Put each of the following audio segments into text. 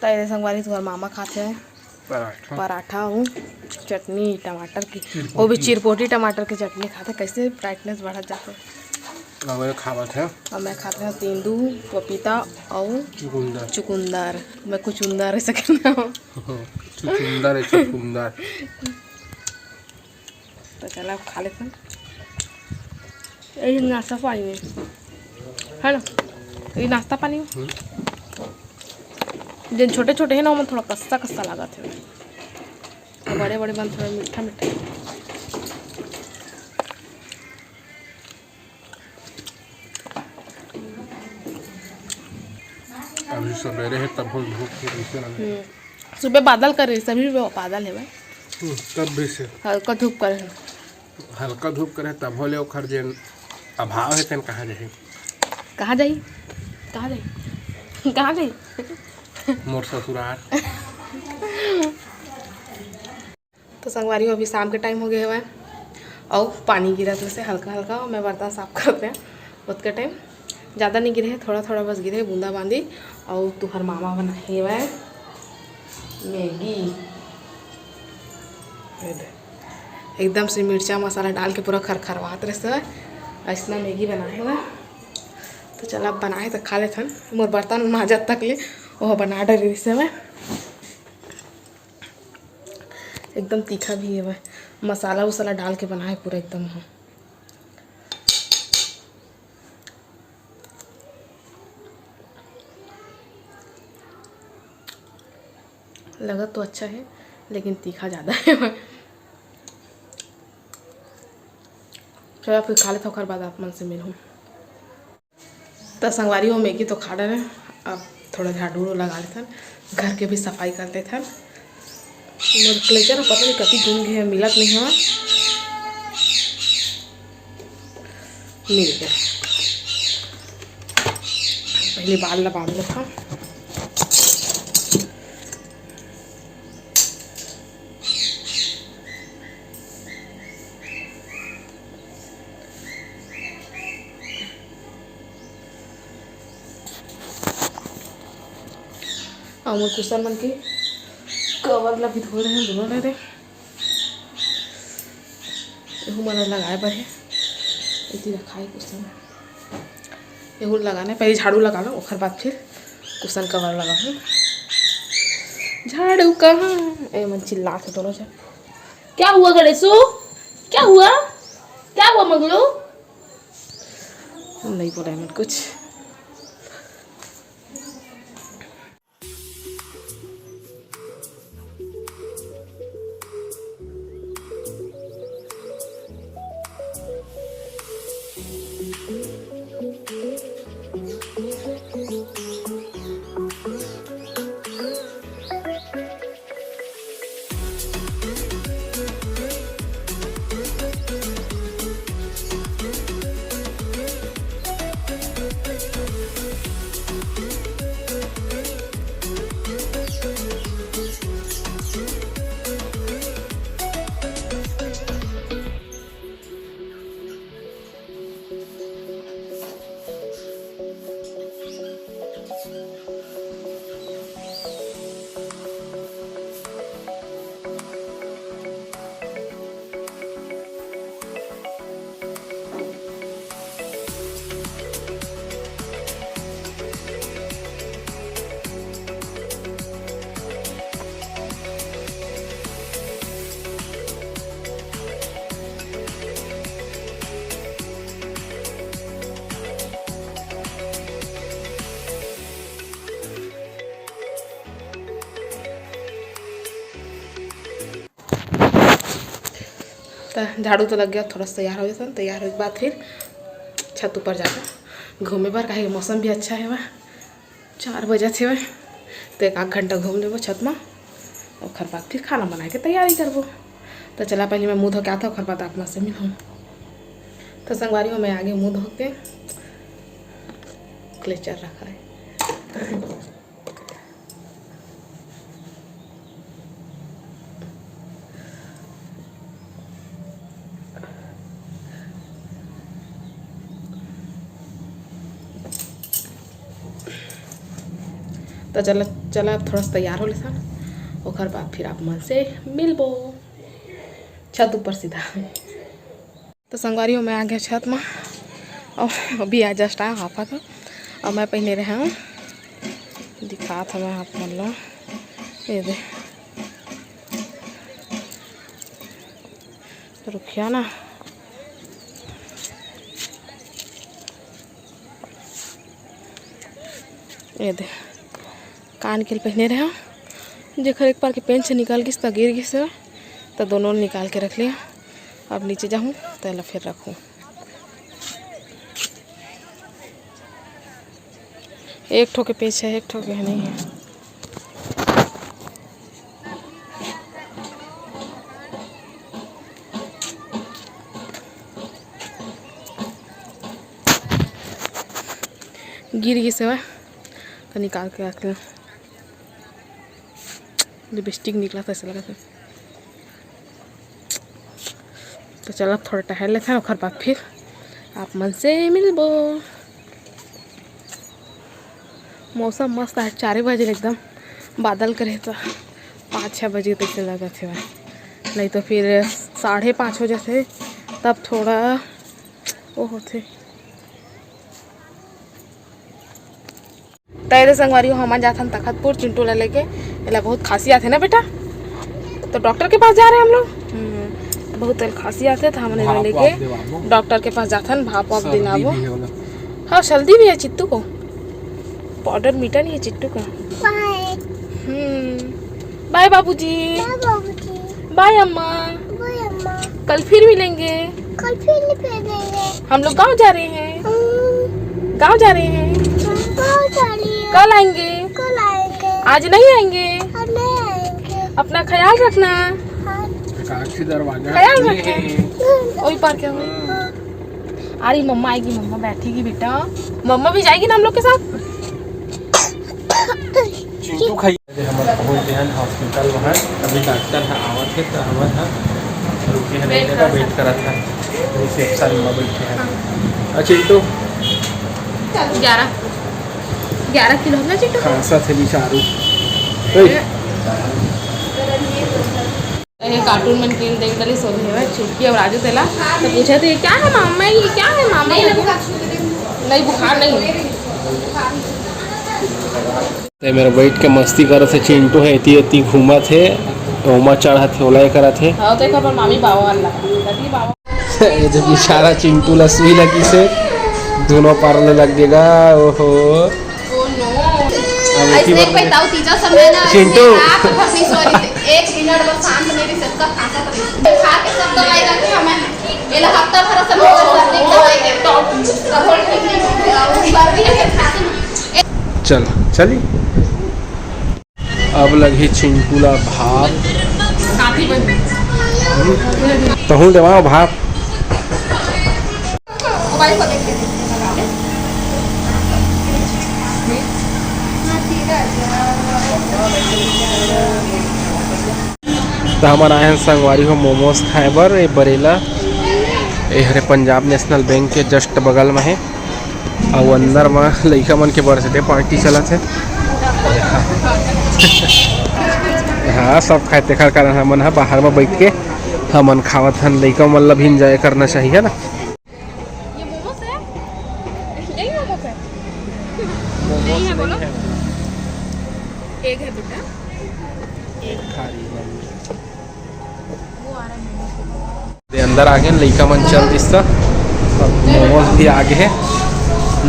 तेरे संगवारी तो मामा खाते हैं पराठा हूँ चटनी टमाटर की, वो भी चिरपोटी टमाटर की चटनी खाते। कैसे ब्राइटनेस बढ़ जाते हैं। और मैं खाते हैं तेंदू पपीता और चुकंदर। मैं कुचुंदर ऐसा कहना हूँ। चुकंदर। तो चला आप खा लेते हैं। यही नाश्ता पानी है ना, ये नाश्ता पानी जिन छोटे छोटे हैं ना वो थोड़ा कस्सा कस्सा लगा थे, और बड़े बड़े बन थोड़ा मीठा मीठा। अभी सवेरे है तब धूप से सुबह बादल कर रही, सभी बादल है भाई, तब भी से हल्का धूप करे, हल्का धूप करे तब होले ओखर जे अभाव है तन कहाँ जाए, कहाँ जाई कहाँ जाई कहाँ जाई मोर ससुराल। तो संगवारी अभी शाम के टाइम हो गया है और पानी गिरा तो से हल्का हल्का मैं बर्तन साफ करते हैं उतके टाइम। ज़्यादा नहीं गिरे, थोड़ा थोड़ा बस गिरे बूंदा बांदी। और तुहर मामा बनाए हुआ है मैगी, एकदम से मिर्चा मसाला डाल के पूरा खरखरवात रहे से ऐसा मैगी बनाए हुआ है। तो चल अब बनाए तो खा लेते हैं। मोर बर्तन माजत तक ले वह बना डरी से मैं एकदम तीखा भी है वह, मसाला वसाला डाल के बनाए पूरा एकदम। हाँ लगा तो अच्छा है लेकिन तीखा ज़्यादा है वह। चलो फिर खा लेता हूँ, बाद आप मन से मिलूँ। तो संगवारी हो मैगी तो खा रहे हैं, अब थोड़ा झाड़ू लगा लेते हैं, घर के भी सफाई कर लेते हैं। मोर क्लेचर पता नहीं कभी घूम गए मिलत नहीं है, मिल गया। पहले बाल लगा लेता हूँ। और मोर कुशन मन के कवर ला भी धो रहे हैं दोनों ले रहे एहू मन लगाए बर है, इतनी रखा है कुशन एहू लगाना है। पहले झाड़ू लगा लो और बाद फिर कुशन कवर लगाऊँ। झाड़ू कहाँ ए मन चिल्ला के दोनों से। क्या हुआ गणेशू, क्या हुआ, क्या हुआ मंगलू? नहीं बोला है मन कुछ। तो झाड़ू तो लग गया, थोड़ा सा तैयार हो जाता, तैयार होने के बाद फिर छत ऊपर जाकर घूमे पर कहीं मौसम भी अच्छा है वह 4 बजे थे वह, तो 1 घंटा घूम लेबो छत में और खर बाद फिर खाना बना के तैयारी करबो। तो चला पहले मैं मुँह धो के आता हूँ, खर बाद आप से मिलूँ। तो संगवारी हो मैं आगे मुँह धो के क्लेचर रखा है। तो चलो चला अब थोड़ा सा तैयार हो लेसन, ओकर बाद फिर आप मन से मिलबो छत ऊपर सीधा। तो संगवारियों में आ गया छत में, और अभी आ जस्ट आया हाफा था, और मैं पहने रहे हूँ दिखा था मैं आप मन लो, ये दे रुकिया ना, ये दे कान के पहने रहे हूँ, जेकर एक बार के पेन से निकाल गई तो गिर गई, तो दोनों निकाल के रख लिया। अब नीचे जाऊँ तो फिर रखूँ। एक ठो के पेच है, एक ठो के नहीं है। गिर गई से तो निकाल के रख लिया। लिपस्टिक निकला था ऐसा लगा था। तो चलो थोड़ा टहल लेते हैं, और बाद फिर आप मन से मिलबो। मौसम मस्त है, 4 बजे एकदम बादल करे तो 5-6 बजे तक से लगा थे, नहीं तो फिर 5:30 हो जाते तब थोड़ा वो होते। तैयार संगवारी हम जाते हैं तखतपुर चिंटू ला लेके, एला बहुत खांसी आते ना बेटा, तो डॉक्टर के पास जा रहे हैं हम लोग। बहुत खांसी आते तो हमने लेके डॉक्टर के पास जाते हैं, भाप वाप दिलावो। हाँ सर्दी भी है चित्तू को, पाउडर मीठा नहीं है चिट्टू का। बाय बाबूजी, बाय अम्मा, कल फिर मिलेंगे। हम लोग गांव जा रहे हैं, गांव जा रहे हैं। कल आएंगे, आज नहीं आएंगे। अपना ख्याल रखना, ख्याल रखना। वही पार क्या हुआ, अरे मम्मा आएगी, मम्मा बैठेगी बेटा, मम्मा भी जाएगी ना हम लोग के साथ। चिंटू खाई हमारे पहुँच हैं हॉस्पिटल वहाँ, अभी डॉक्टर है आवत है तो हमारे यहाँ रुके हैं, नहीं लगा वेट करा था, रिसेप्शन में बैठे हैं। चिंटू 11 किलो ना चिंटू, खांसा थे बिचारू। ये कार्टून में किन देख डली सो है छुटकी और राजू तेला, तो पूछे थे क्या है मामा, ये क्या है मामा। नहीं बुखार नहीं है। ते मेरा बैठ के मस्ती करे थे, चिंटू है इतनी घूमा थे, ओमा चढ़ा थे, ओला करा थे। हां तो एक बार मामी बाबा अल्लाह दादी बाबा ये जो बेचारा चिंटू ला सुई लगी से दोनों पारने लग गएगा। ओहो ऐसे बताओ तीजा समय ना चिंटू सॉरी 1 मिनट बस शांत नहीं रह सकता, खांसा कर खा के सब दवाई रखे हमें एला हफ्ता भर सब सर्दी दवाई के टॉप कहोल ठीक नहीं होगा, उस बार भी है खाते। चल चली अब लगी चिंटू ला भाप, काफी बन तो हूँ देवा भाप। मोबाइल को देख के तो हमारा आए हैं संगवारी हो मोमोज खाए बर, ये बरेला ये हरे पंजाब नेशनल बैंक के जस्ट बगल में है, और अंदर में लड़का मन के बर्थडे पार्टी चला थे। हाँ सब खाते खा कर हमन है बाहर में बैठ के हमन खावत हन, लड़का मन ला भी इंजॉय करना चाहिए ना। ये मोमोस है, यही मोमोस है, नहीं है बोलो, एक है बेटा, एक खारी दे अंदर आ गए लड़का मन चल दिसता, मोमोज भी आगे है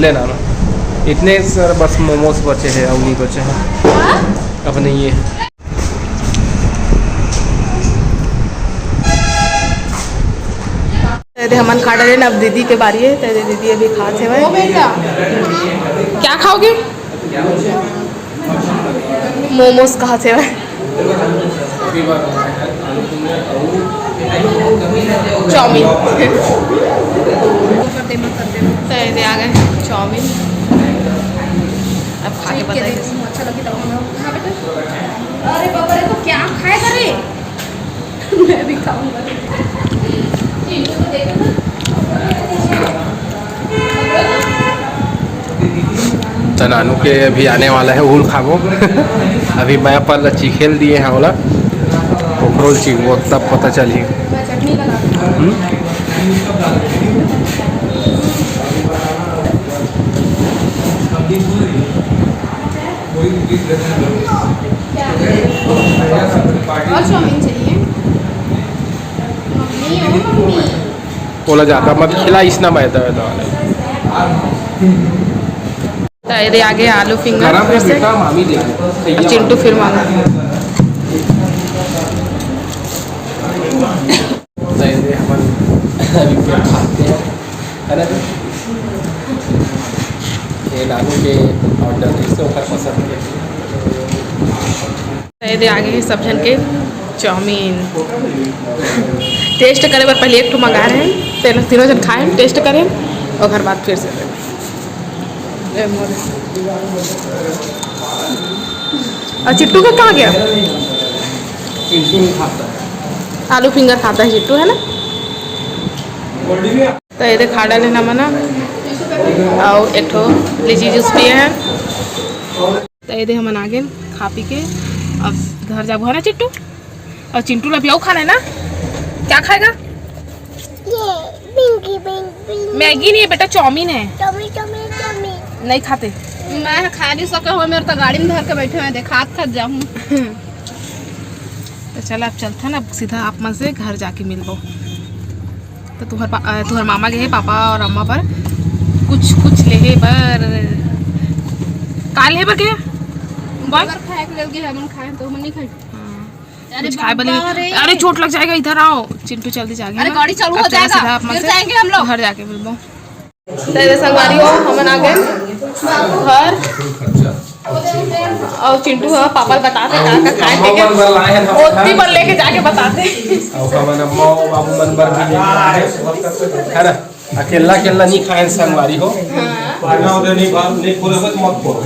लेना ना, इतने सर बस मोमोज बचे हैं और नहीं बचे हैं अब नहीं ये। हमन खा डाले ना, अब दीदी के बारी है, तेरे दीदी अभी खाते हैं। क्या खाओगे? मोमोज खाते हैं, चाउमीन तो आ गए चाउमीन, अब खा के बताइए अच्छा लगी तो अरे बाबा रे तो क्या खाए करे मैं भी खाऊंगा। तो नानू के अभी आने वाला है उल खाबो अभी मैं पर चीखेल दिए हैं वाला पोखरोल चीखो तब पता चली। और चाउमीन चाहिए मम्मी ओ मम्मी। बोला जाता मत खिला इसना मैदा वैदा वाले ये आगे आलू फिंगर गरम फिर है से बेटा मामी दे और चिंटू फिर मांगा। खाते हैं है ना ये नानू के ऑर्डर इससे ओकर पसंद है। ये आगे है सब जन के चाउमीन टेस्ट करे बार पहले एक ठो मंगा रहे हैं फिर तीनों जन खाएं टेस्ट करें और घर बाद फिर से और चिट्टू का कहाँ गया? चिंटू नहीं खाता आलू फिंगर खाता है चिट्टू है ना। तो ये खा डाले ना मना और एक ठो लीची जूस पिए हैं। तो ये हम आ गए खा पी के अब घर जाबो है ना चिट्टू। और चिंटू ला भी खाना है ना क्या खाएगा? मैगी नहीं है बेटा चाउमीन है। नहीं खाते मैं खा नहीं सका हुआ मेरे तो गाड़ी में धर के बैठे हुए खात खात जाऊँ। तो चल अब चलते हैं ना सीधा आप मन से घर जाके मिलबो। तो तुम्हार मामा गए पापा और अम्मा पर कुछ ले बर का ले बर के बर्गर खाए के लेल हम खाए तो हम नहीं खाए। कुछ खाए बले अरे चोट लग जाएगा इधर आओ चिंटू जल्दी जाके। अरे गाड़ी चालू हो जाएगा फिर जाएंगे हम लोग घर जाके मिलबो। तो संगवारी हो हम आ गए घर और चिंटू है पापा बताते का खाए थे ओती पर लेके जाके बताते और का मन अम्मा बाबू मन बर भी है ना अकेला अकेला नहीं खाए संगवारी हो पाना उधर नहीं खोले मत खोलो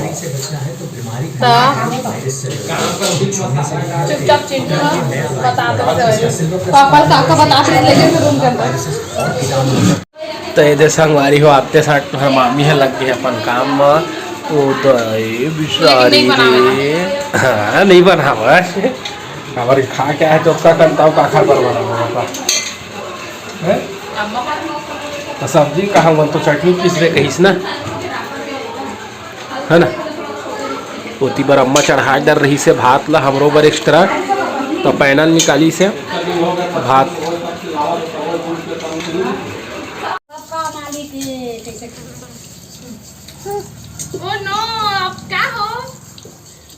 चुपचाप चिंटू बताते पापा काका बताते लेके रूम के अंदर। तो ये संगवारी हो आते साथ तुम्हार मामी है लग गई अपन काम में ओ दई बिचारी रे हाँ नहीं बनावा हमारे खा के आए तो उसका करता हूँ काखा पर बनावा तो सब्जी कहाँ मन तो चटनी पीस दे कहीस ना है ना ओती बार अम्मा चढ़ा डर रही से भात ला हमरो बर एक्स्ट्रा तो पैनल निकाली से भात ओ नो अब क्या हो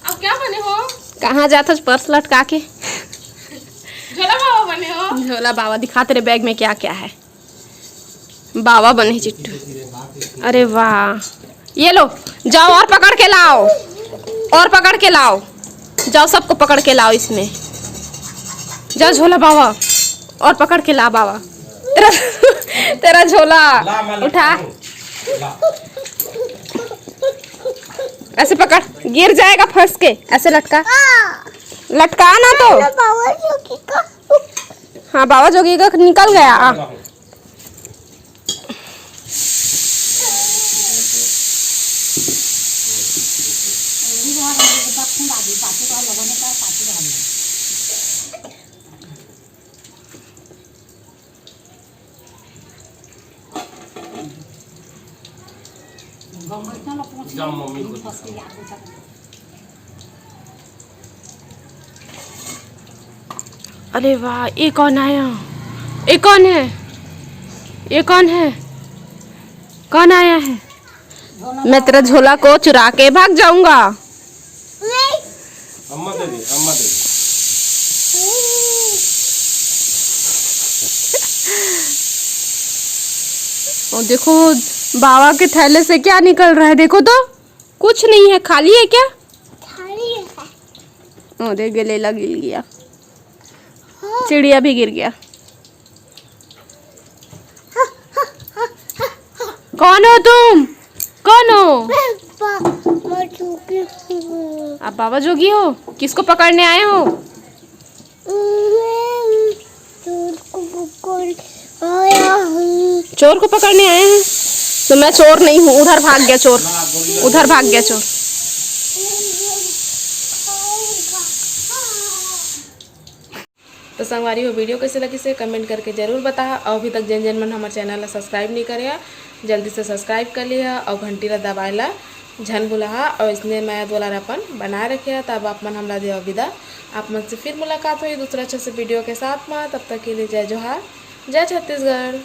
अब क्या बने हो? कहाँ जाता पर्स लटका के झोला बाबा बने हो? झोला बाबा दिखा तेरे बैग में क्या क्या है। बाबा बने चिट्टू। अरे वाह ये लो जाओ और पकड़ के लाओ और पकड़ के लाओ जाओ सबको पकड़ के लाओ इसमें जाओ झोला बाबा और पकड़ के ला बाबा तेरा झोला उठा ऐसे पकड़ गिर जाएगा फंस के ऐसे लटका लटका ना तो हाँ बाबा जोगी का निकल गया। अरे वाह ये कौन आया? ये कौन है? ये कौन है? कौन आया है? मैं तेरा झोला को चुरा के भाग जाऊंगा। अम्मा दे दे अम्मा दे दे और देखो बाबा के थैले से क्या निकल रहा है देखो तो कुछ नहीं है खाली है क्या? खाली है। ओ देख गलेला गिर गया चिड़िया भी गिर गया। कौन हो तुम? कौन हो? आप बाबा जोगी हो? किसको पकड़ने आए हो? चोर को पकड़ने आए हैं। तो मैं चोर नहीं हूँ, उधर भाग गया चोर, उधर भाग गया चोर। तो संगवारी हो वीडियो कैसे लगी से कमेंट करके जरूर बता। और अभी तक जन मन हमारे चैनल ला सब्सक्राइब नहीं करे जल्दी से सब्सक्राइब कर लिया और घंटी ला दबाएला झन भुला। और इसने मैं द्वारा अपन बनाए रखे तब आप मन हमला दिया विदा। आप मन से फिर मुलाकात हुई दूसरा अच्छे से वीडियो के साथ में। तब तक के लिए जय जोहार, जय छत्तीसगढ़।